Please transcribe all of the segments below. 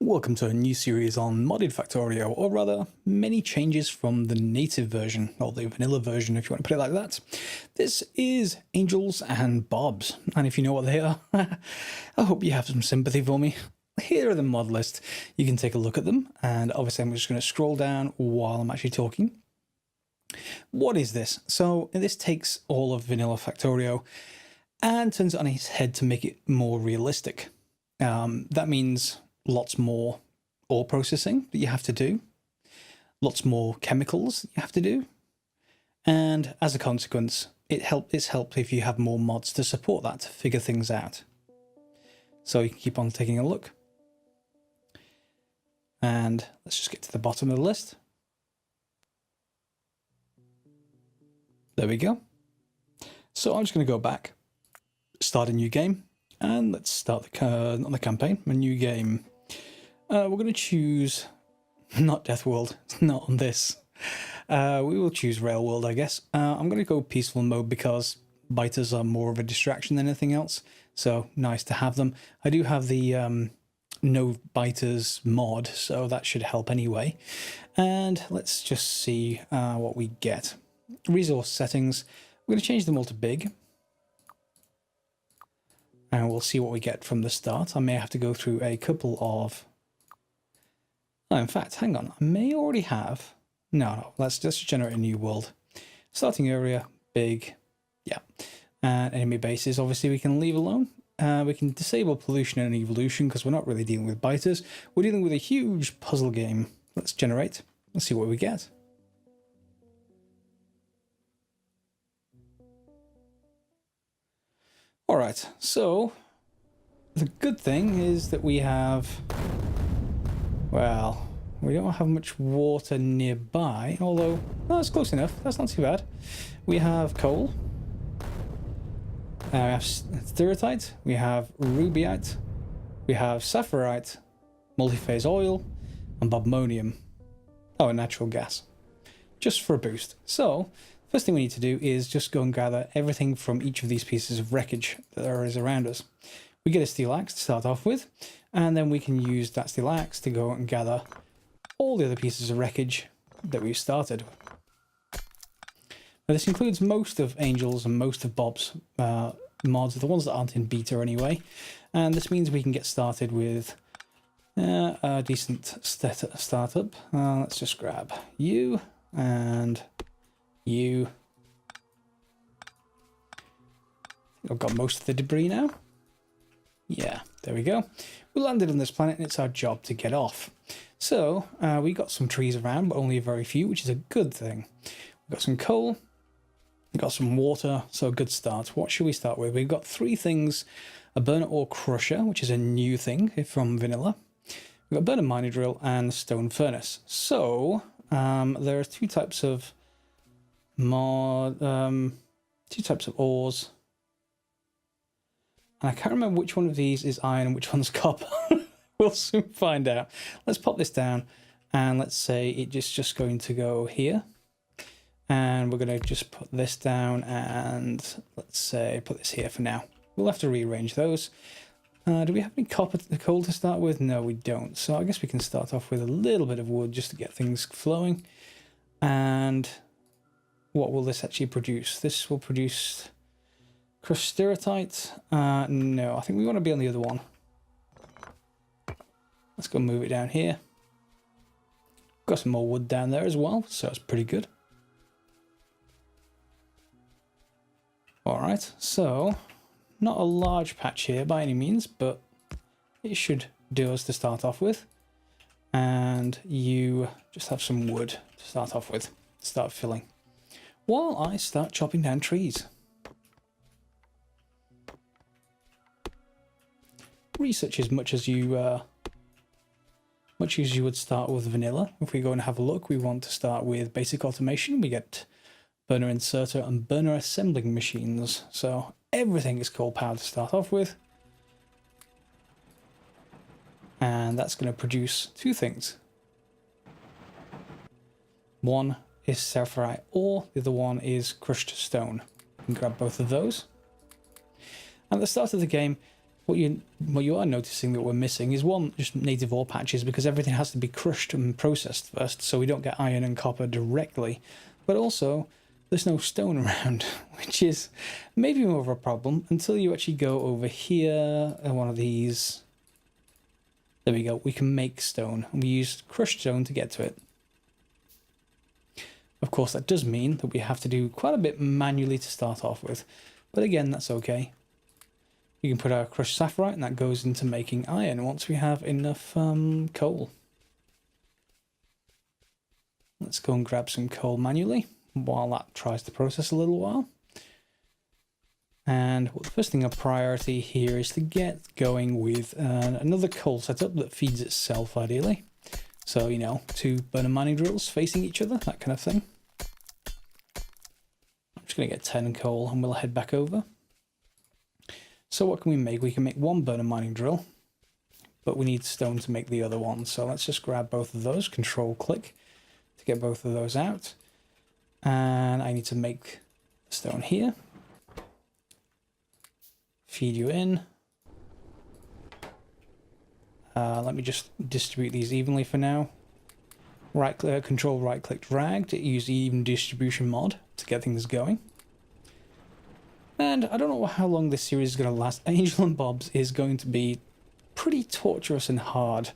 Welcome to a new series on modded Factorio, or rather, many changes from the native version, or the vanilla version if you want to put it like that. This is Angels and Bobs, and if you know what they are, I hope you have some sympathy for me. Here are the mod list. You can take a look at them, and obviously I'm just going to scroll down while I'm actually talking. What is this? So this takes all of vanilla Factorio and turns it on its head to make it more realistic. That means lots more ore processing that you have to do, lots more chemicals you have to do, and as a consequence, it's helped if you have more mods to support that, to figure things out. So you can keep on taking a look. And let's just get to the bottom of the list. There we go. So I'm just going to go back, start a new game, and let's start not the campaign, a new game. We're going to choose, not Death World, not on this. We will choose Rail World, I guess. I'm going to go peaceful mode because biters are more of a distraction than anything else. So nice to have them. I do have the no biters mod, so that should help anyway. And let's just see what we get. Resource settings, we're going to change them all to big. And we'll see what we get from the start. I may have to go through a couple of... Oh, in fact, hang on. I may already have... No, let's just generate a new world. Starting area, big. Yeah. And enemy bases, obviously, we can leave alone. We can disable pollution and evolution because we're not really dealing with biters. We're dealing with a huge puzzle game. Let's generate. Let's see what we get. Alright, so the good thing is that we have, well, we don't have much water nearby, although, well, that's close enough, that's not too bad. We have coal, we have steatite, we have rubyite, we have saphirite, multi-phase oil, and bobmonium. Oh, and natural gas, just for a boost. So, first thing we need to do is just go and gather everything from each of these pieces of wreckage that there is around us. We get a steel axe to start off with, and then we can use that steel axe to go and gather all the other pieces of wreckage that we've started. Now this includes most of Angel's and most of Bob's mods, the ones that aren't in beta anyway, and this means we can get started with a decent startup. Let's just grab you and you. I've got most of the debris now. Yeah, there we go. We landed on this planet and it's our job to get off. So we got some trees around, but only a very few, which is a good thing. We've got some coal, we've got some water, so a good start. What should we start with? We've got three things: a burner ore crusher, which is a new thing from vanilla. We've got a burner mining drill and a stone furnace. So there are two types of two types of ores, and I can't remember which one of these is iron and which one's copper. We'll soon find out. Let's pop this down, and let's say it's just going to go here, and we're going to just put this down, and let's say put this here for now. We'll have to rearrange those. Do we have any copper coal to start with? No, we don't. So I guess we can start off with a little bit of wood just to get things flowing. And what will this actually produce? This will produce crushed steatite. No, I think we want to be on the other one. Let's go move it down here. Got some more wood down there as well, so it's pretty good. Alright, so not a large patch here by any means, but it should do us to start off with. And you just have some wood to start off with, start filling, while I start chopping down trees. Research as much as you would start with vanilla. If we go and have a look, we want to start with basic automation. We get burner inserter and burner assembling machines. So everything is coal powered to start off with. And that's going to produce two things. One is saphirite ore, the other one is crushed stone. You can grab both of those. And at the start of the game, what you are noticing that we're missing is one, just native ore patches, because everything has to be crushed and processed first, so we don't get iron and copper directly. But also, there's no stone around, which is maybe more of a problem until you actually go over here and one of these. There we go. We can make stone, and we use crushed stone to get to it. Of course, that does mean that we have to do quite a bit manually to start off with, but again, that's okay. You can put our crushed sapphirite, and that goes into making iron once we have enough coal. Let's go and grab some coal manually while that tries to process a little while. And the first thing of priority here is to get going with another coal setup that feeds itself ideally. So, you know, 2 burner mining drills facing each other, that kind of thing. I'm just going to get 10 coal and we'll head back over. So what can we make? We can make 1 burner mining drill, but we need stone to make the other one. So let's just grab both of those, control click to get both of those out. And I need to make the stone here. Feed you in. Let me just distribute these evenly for now. Control right click drag to use the even distribution mod to get things going. And I don't know how long this series is going to last. Angel and Bob's is going to be pretty torturous and hard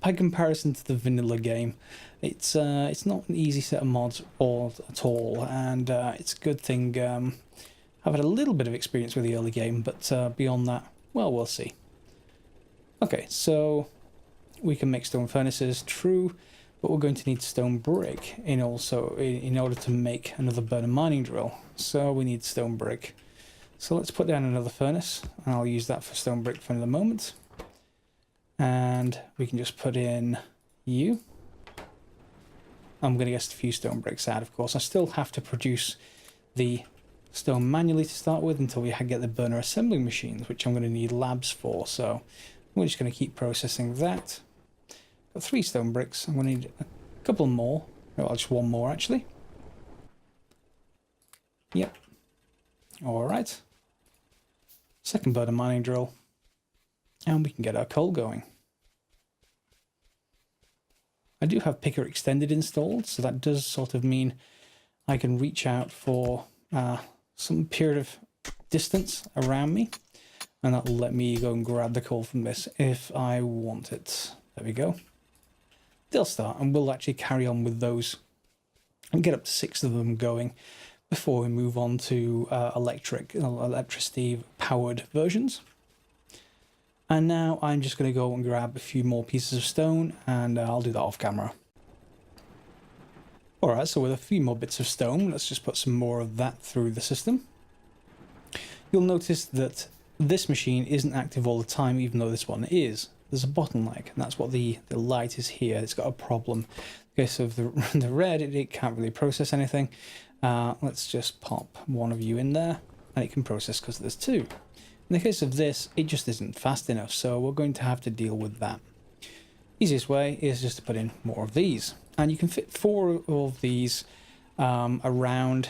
by comparison to the vanilla game. It's not an easy set of mods at all, and it's a good thing I've had a little bit of experience with the early game, but beyond that, well, we'll see. Okay, so we can make stone furnaces, true, but we're going to need stone brick in order to make another burner mining drill. So we need stone brick. So let's put down another furnace, and I'll use that for stone brick for another moment. And we can just put in you. I'm going to get a few stone bricks out, of course. I still have to produce the stone manually to start with until we get the burner assembling machines, which I'm going to need labs for. So we're just going to keep processing that. Got 3 stone bricks. I'm going to need a couple more. Well, just 1 more actually. Yep. All right. Second burner mining drill. And we can get our coal going. I do have picker extended installed, so that does sort of mean I can reach out for some period of distance around me, and that will let me go and grab the coal from this if I want it. There we go. They'll start, and we'll actually carry on with those and get up to 6 of them going before we move on to electricity powered versions. And now I'm just going to go and grab a few more pieces of stone, and I'll do that off camera. Alright, so with a few more bits of stone, let's just put some more of that through the system. You'll notice that this machine isn't active all the time, even though this one is. There's a bottleneck, and that's what the light is here. It's got a problem. Okay, so the red, it can't really process anything. Let's just pop one of you in there, and it can process because there's 2. In the case of this, it just isn't fast enough, so we're going to have to deal with that. Easiest way is just to put in more of these. And you can fit 4 of these around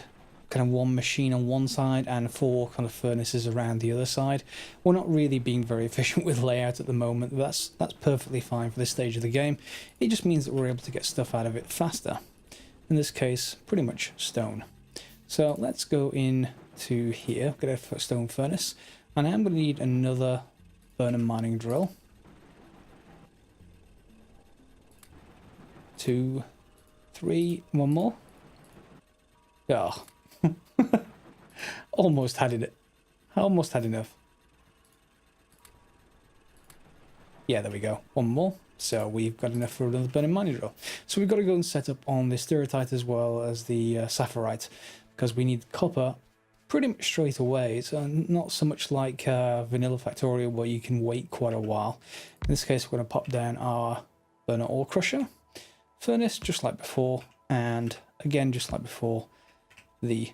kind of one machine on one side and 4 kind of furnaces around the other side. We're not really being very efficient with layout at the moment, but that's perfectly fine for this stage of the game. It just means that we're able to get stuff out of it faster. In this case, pretty much stone. So let's go into here, get a stone furnace. And I'm going to need another burner mining drill. 2, 3, 1 more. Oh, almost had it. Almost had enough. Yeah, there we go. 1 more. So we've got enough for another burner mining drill. So we've got to go and set up on the stereotype as well as the sapphirite, because we need copper pretty much straight away. It's not so much like vanilla Factorio where you can wait quite a while. In this case, we're going to pop down our burner ore crusher furnace just like before, and again just like before, the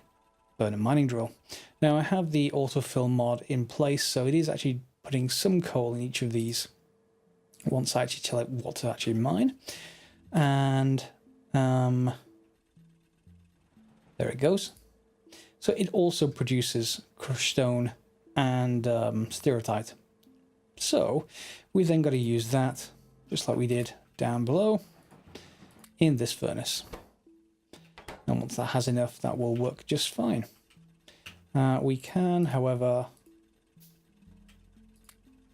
burner mining drill. Now I have the autofill mod in place, so it is actually putting some coal in each of these once I actually tell it what to actually mine. And there it goes. So it also produces crushed stone and stereotype So we then got to use that, just like we did down below, in this furnace. And once that has enough, that will work just fine. We can, however...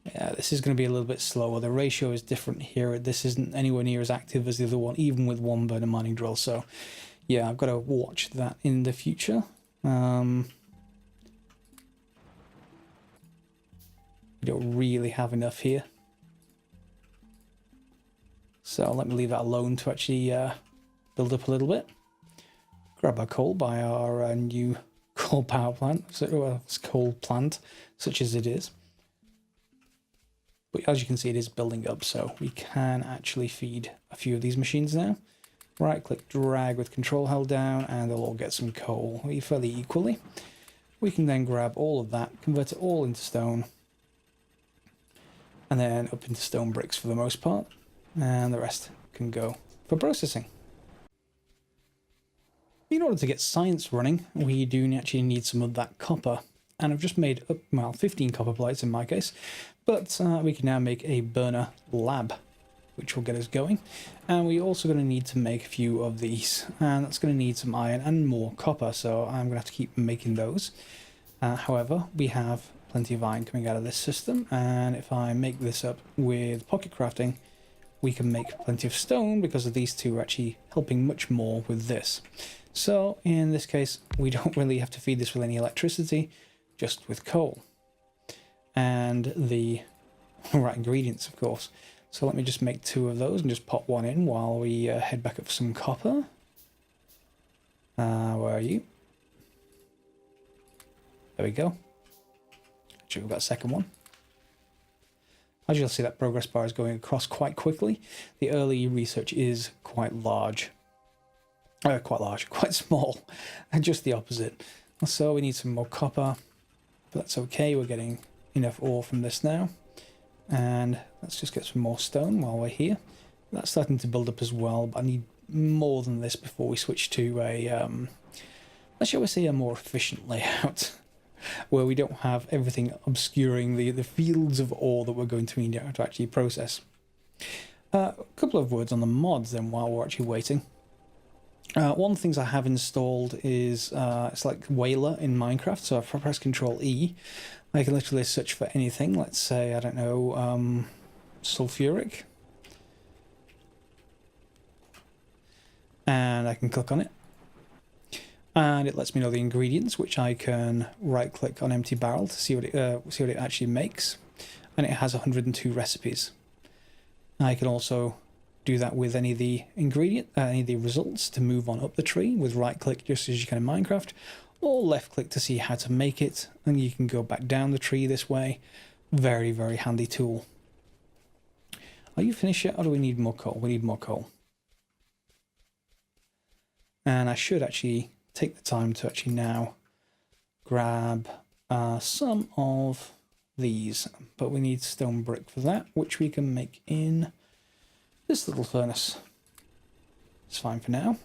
Yeah, this is going to be a little bit slower. The ratio is different here. This isn't anywhere near as active as the other one, even with one burner mining drill. So, yeah, I've got to watch that in the future. We don't really have enough here. So let me leave that alone to actually build up a little bit. Grab our coal by our new coal power plant. So, it's coal plant, such as it is. But as you can see, it is building up, so we can actually feed a few of these machines now. Right-click, drag with control held down, and they'll all get some coal fairly equally. We can then grab all of that, convert it all into stone, and then up into stone bricks for the most part, and the rest can go for processing. In order to get science running, we do actually need some of that copper. And I've just made, well, 15 copper plates in my case, but we can now make a burner lab, which will get us going. And we're also going to need to make a few of these, and that's going to need some iron and more copper, so I'm going to have to keep making those. However, we have plenty of iron coming out of this system, and if I make this up with pocket crafting, we can make plenty of stone because of these two actually helping much more with this. So in this case, we don't really have to feed this with any electricity, just with coal and the right ingredients, of course. So let me just make 2 of those and just pop one in while we head back up for some copper. Where are you? There we go. Actually, we've got a second one. As you'll see, that progress bar is going across quite quickly. The early research is quite large. Quite small. And just the opposite. So we need some more copper. But that's okay, we're getting enough ore from this now. And let's just get some more stone while we're here. That's starting to build up as well, but I need more than this before we switch to a, shall we say, a more efficient layout, where we don't have everything obscuring the fields of ore that we're going to need to actually process. A couple of words on the mods then while we're actually waiting. One of the things I have installed is, it's like Whaler in Minecraft, so if I press Control E, I can literally search for anything, let's say, I don't know, sulfuric. And I can click on it. And it lets me know the ingredients, which I can right-click on empty barrel to see what it actually makes. And it has 102 recipes. I can also do that with any of the any of the results to move on up the tree with right click, just as you can in Minecraft, or left click to see how to make it, and you can go back down the tree this way. Very, very handy tool. Are you finished yet, or do we need more coal? We need more coal. And I should actually take the time to actually now grab some of these, but we need stone brick for that, which we can make in this little furnace. It's fine for now.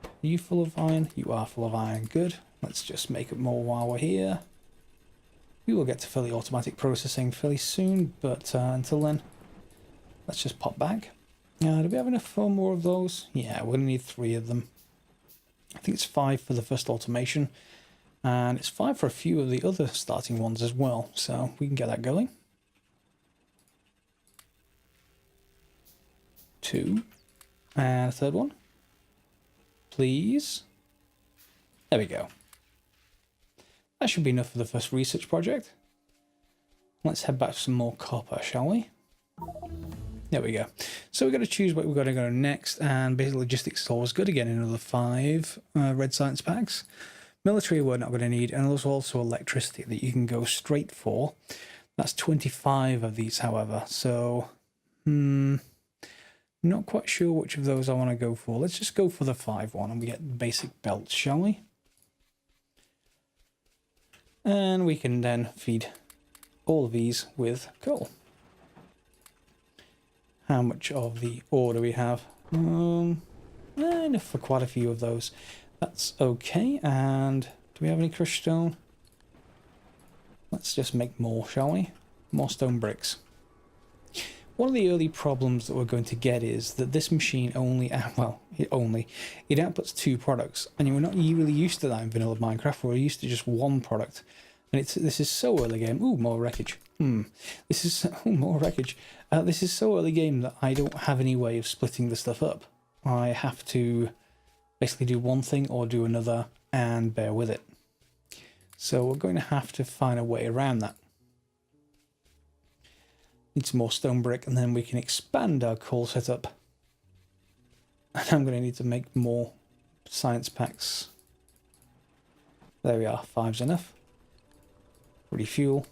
Are you full of iron? You are full of iron. Good. Let's just make it more while we're here. We will get to fully automatic processing fairly soon, but until then, let's just pop back. Do we have enough for more of those? Yeah, we're going to need 3 of them. I think it's 5 for the first automation, and it's 5 for a few of the other starting ones as well, so we can get that going. 2, and a third one, please. There we go. That should be enough for the first research project. Let's head back for some more copper, shall we? There we go. So we've got to choose what we're going to go next, and basic logistics is always good. Again, another 5 red science packs. Military we're not going to need, and there's also electricity that you can go straight for. That's 25 of these, however, so not quite sure which of those I want to go for. Let's just go for the 5 one, and we get basic belts, shall we? And we can then feed all of these with coal. How much of the ore do we have? Enough for quite a few of those. That's okay. And do we have any crushed stone? let's just make more, shall we? More stone bricks. One of the early problems that we're going to get is that this machine only, well, it outputs 2 products, and we're not really used to that in vanilla Minecraft. We're used to just 1 product, and this is so early game. Ooh, more wreckage. This is more wreckage. This is so early game that I don't have any way of splitting the stuff up. I have to basically do one thing or do another and bear with it. So we're going to have to find a way around that. Need some more stone brick, and then we can expand our coal setup. And I'm going to need to make more science packs. There we are, 5's enough. Refuel.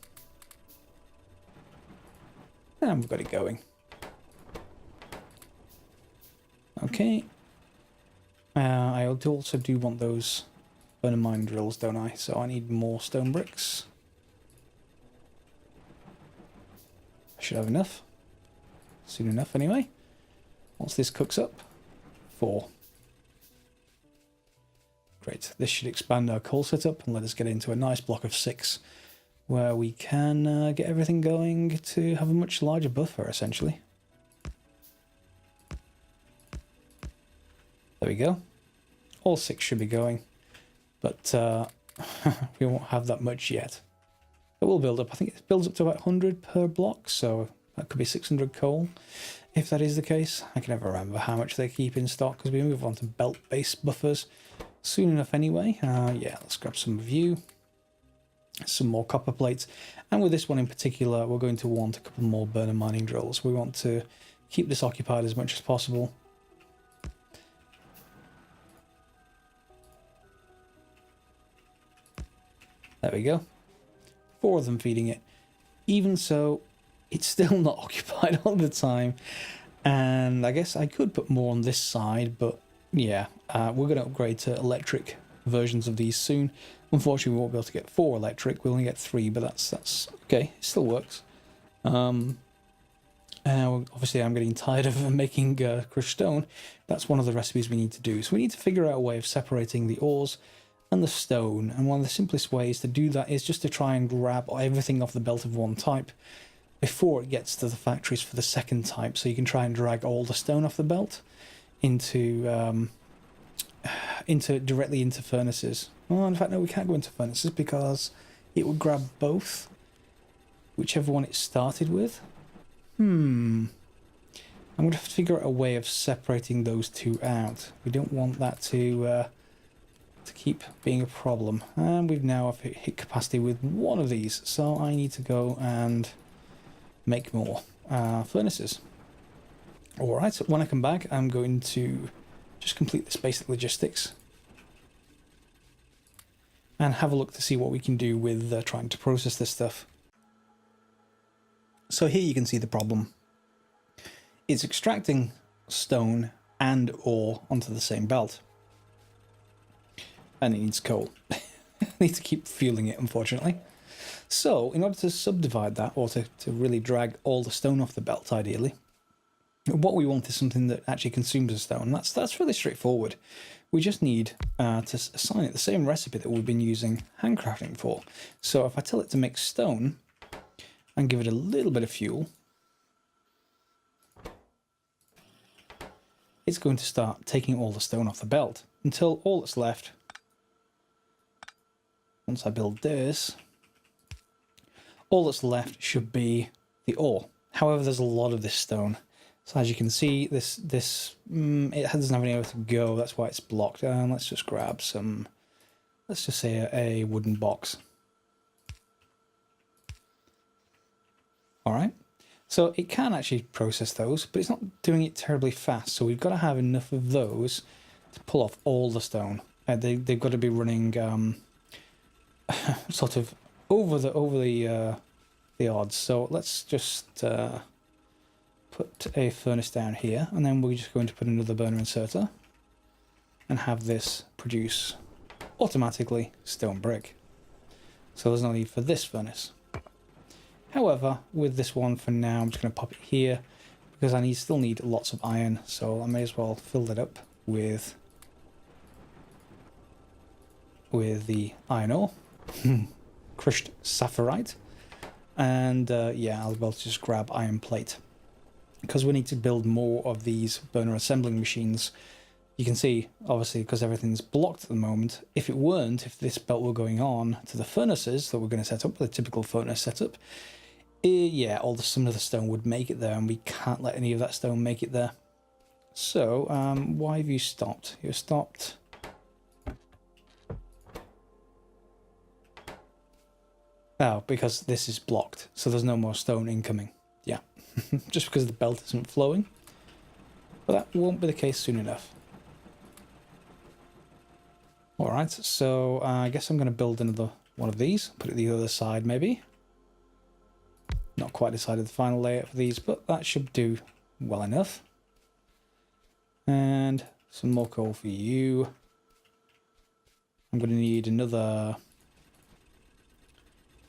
And we've got it going. Okay. I also do want those burner mine drills, don't I? So I need more stone bricks. Should have enough. Soon enough anyway. Once this cooks up. 4. Great. This should expand our coal setup and let us get into a nice block of 6 where we can get everything going to have a much larger buffer essentially. There we go. All 6 should be going, but we won't have that much yet. It will build up. I think it builds up to about 100 per block, so that could be 600 coal. If that is the case, I can never remember how much they keep in stock because we move on to belt-based buffers soon enough anyway. Yeah, let's grab some of you. Some more copper plates. And with this one in particular, we're going to want a couple more burner mining drills. We want to keep this occupied as much as possible. There we go. 4 of them feeding it. Even so, it's still not occupied all the time. And I guess I could put more on this side, but yeah, we're going to upgrade to electric versions of these soon. Unfortunately, we won't be able to get 4 electric. We'll only get 3, but that's okay. It still works. Obviously, I'm getting tired of making crushed stone. That's one of the recipes we need to do. So we need to figure out a way of separating the ores and the stone, and one of the simplest ways to do that is just to try and grab everything off the belt of one type before it gets to the factories for the second type, so you can try and drag all the stone off the belt into directly into furnaces. Well, in fact, no, we can't go into furnaces because it would grab both, whichever one it started with. I'm going to have to figure out a way of separating those 2 out. We don't want that to keep being a problem. And we've now hit capacity with one of these, so I need to go and make more furnaces. Alright, so when I come back, I'm going to just complete this basic logistics and have a look to see what we can do with trying to process this stuff. So here you can see the problem. It's extracting stone and ore onto the same belt. And it needs coal. I need to keep fueling it, unfortunately. So, in order to subdivide that, or to really drag all the stone off the belt, ideally, what we want is something that actually consumes the stone. That's really straightforward. We just need to assign it the same recipe that we've been using handcrafting for. So if I tell it to make stone, and give it a little bit of fuel, it's going to start taking all the stone off the belt until all that's left, once I build this, all that's left should be the ore. However, there's a lot of this stone. So as you can see, it doesn't have anywhere to go. That's why it's blocked. Let's just grab some, let's just say a wooden box. All right. So it can actually process those, but it's not doing it terribly fast. So we've got to have enough of those to pull off all the stone. They've got to be running sort of over the odds. So let's just put a furnace down here, and then we're just going to put another burner inserter and have this produce automatically stone brick. So there's no need for this furnace. However, with this one for now, I'm just going to pop it here because I still need lots of iron, so I may as well fill that up with the iron ore. crushed sapphirite. And yeah, I'll be able to just grab iron plate. Because we need to build more of these burner assembling machines. You can see, obviously, because everything's blocked at the moment, if it weren't, if this belt were going on to the furnaces that we're going to set up, the typical furnace setup, yeah, some of the stone would make it there, and we can't let any of that stone make it there. So, why have you stopped? You've stopped... Oh, because this is blocked, so there's no more stone incoming. Yeah, just because the belt isn't flowing. But that won't be the case soon enough. Alright, so I guess I'm going to build another one of these. Put it the other side, maybe. Not quite decided the final layout for these, but that should do well enough. And some more coal for you. I'm going to need another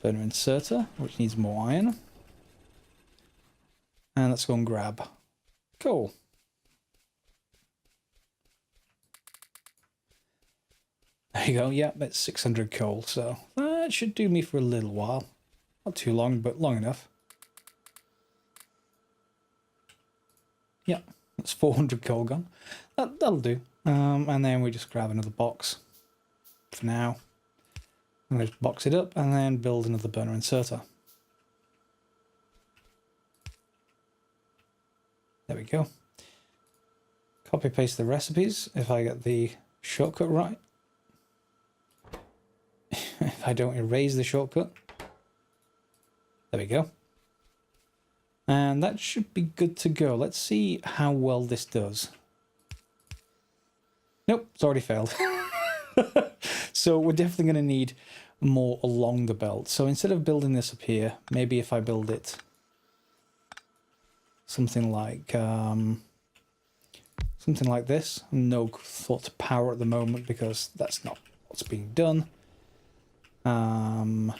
burner inserter, which needs more iron. And let's go and grab coal. There you go, yeah, that's 600 coal, so that should do me for a little while. Not too long, but long enough. Yeah, that's 400 coal gone. That'll do. And then we just grab another box for now. And just box it up and then build another burner inserter. There we go. Copy paste the recipes if I get the shortcut right. If I don't erase the shortcut. There we go. And that should be good to go. Let's see how well this does. Nope, it's already failed. So we're definitely going to need more along the belt. So instead of building this up here, maybe if I build it something like this. No thought to power at the moment because that's not what's being done. And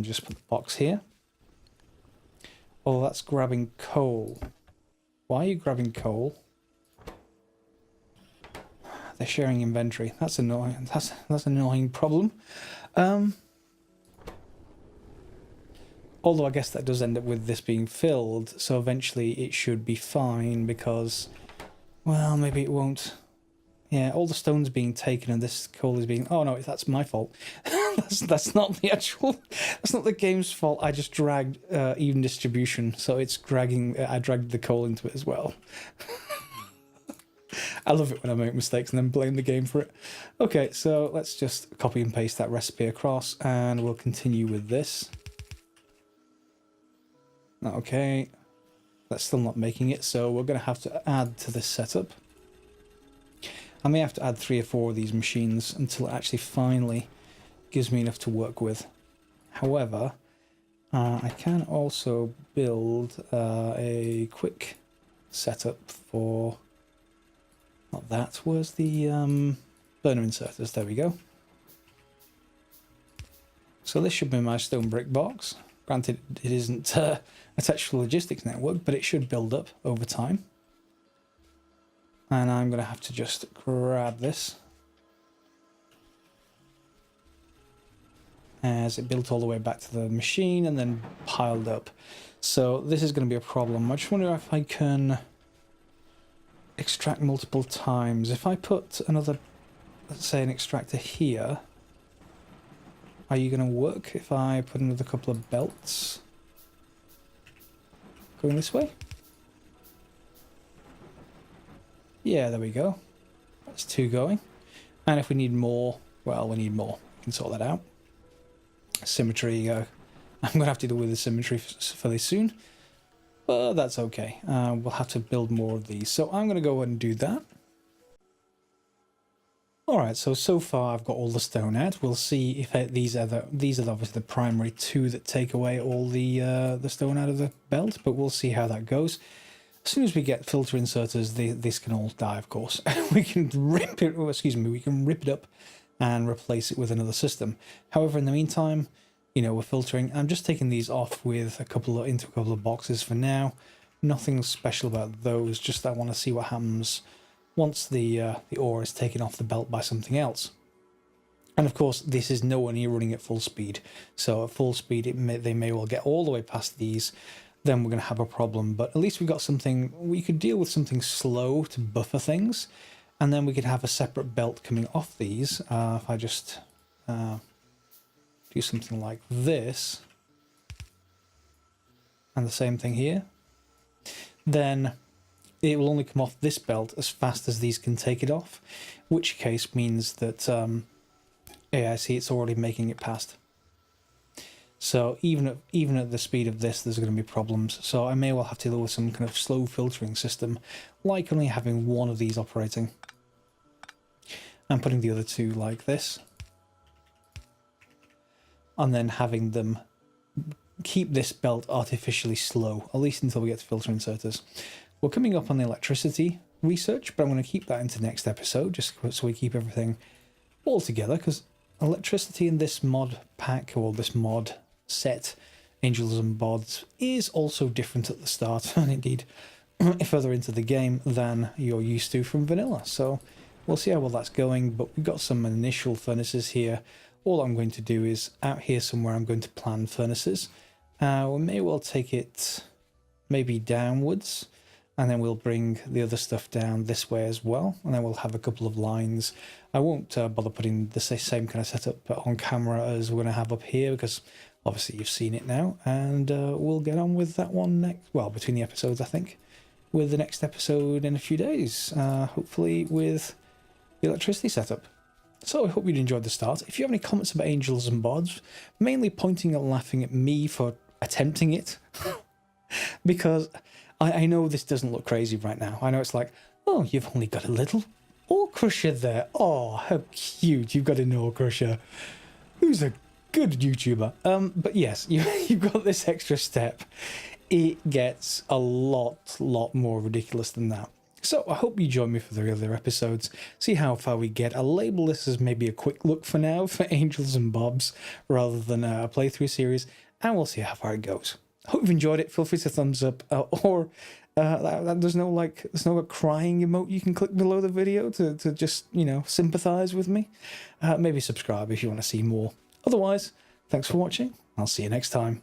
just put the box here. Oh, that's grabbing coal. Why are you grabbing coal? They're sharing inventory. That's annoying. That's an annoying problem. Although I guess that does end up with this being filled, so eventually it should be fine because, well, maybe it won't. Yeah, all the stone's being taken and this coal is being... Oh no, that's my fault. that's not the actual... That's not the game's fault. I just dragged even distribution, so it's dragging... I dragged the coal into it as well. I love it when I make mistakes and then blame the game for it. Okay, so let's just copy and paste that recipe across and we'll continue with this. Okay, that's still not making it, so we're going to have to add to this setup. I may have to add 3 or 4 of these machines until it actually finally gives me enough to work with. However, I can also build a quick setup for... Not that, where's the burner inserters? There we go. So this should be my stone brick box. Granted, it isn't attached to the logistics network, but it should build up over time. And I'm going to have to just grab this as it built all the way back to the machine and then piled up. So this is going to be a problem. I just wonder if I can extract multiple times. If I put another, let's say an extractor here, are you going to work if I put another couple of belts going this way? Yeah, there we go. That's 2 going. And if we need more, well, we need more. We can sort that out. Symmetry, I'm going to have to deal with the symmetry fairly soon. But that's okay. We'll have to build more of these. So I'm going to go ahead and do that. Alright, so far I've got all the stone out. We'll see if these are obviously the primary 2 that take away all the stone out of the belt, but we'll see how that goes. As soon as we get filter inserters, this can all die, of course. We can rip it, we can rip it up and replace it with another system. However, in the meantime, you know, we're filtering. I'm just taking these off with into a couple of boxes for now. Nothing special about those, just I want to see what happens once the ore is taken off the belt by something else. And of course, this is nowhere near running at full speed. So at full speed, they may well get all the way past these. Then we're going to have a problem. But at least we've got something, we could deal with something slow to buffer things. And then we could have a separate belt coming off these. If I just do something like this, and the same thing here, then it will only come off this belt as fast as these can take it off, which case means that, yeah, I see it's already making it past. So even at the speed of this, there's going to be problems. So I may well have to deal with some kind of slow filtering system, like only having one of these operating. And putting the other two like this. And then having them keep this belt artificially slow, at least until we get to filter inserters. We're coming up on the electricity research, but I'm going to keep that into next episode, just so we keep everything all together, because electricity in this mod pack, or this mod set, Angels and Bods, is also different at the start, and indeed further into the game than you're used to from vanilla. So we'll see how well that's going, but we've got some initial furnaces here. All I'm going to do is, out here somewhere, I'm going to plan furnaces. We may well take it maybe downwards, and then we'll bring the other stuff down this way as well, and then we'll have a couple of lines. I won't bother putting the same kind of setup on camera as we're going to have up here, because obviously you've seen it now, and we'll get on with that one next, well, between the episodes, I think, with the next episode in a few days, hopefully with the electricity setup. So I hope you'd enjoyed the start. If you have any comments about Angels and Bods, mainly pointing and laughing at me for attempting it, because I know this doesn't look crazy right now. I know it's like, oh, you've only got a little ore crusher there. Oh, how cute. You've got an ore crusher. Who's a good YouTuber? But yes, you've got this extra step. It gets a lot more ridiculous than that. So I hope you join me for the other episodes, see how far we get. I'll label this as maybe a quick look for now for Angels and Bobs rather than a playthrough series, and we'll see how far it goes. Hope you've enjoyed it. Feel free to thumbs up, or there's no crying emote you can click below the video to just, you know, sympathize with me. Maybe subscribe if you want to see more. Otherwise, thanks for watching. I'll see you next time.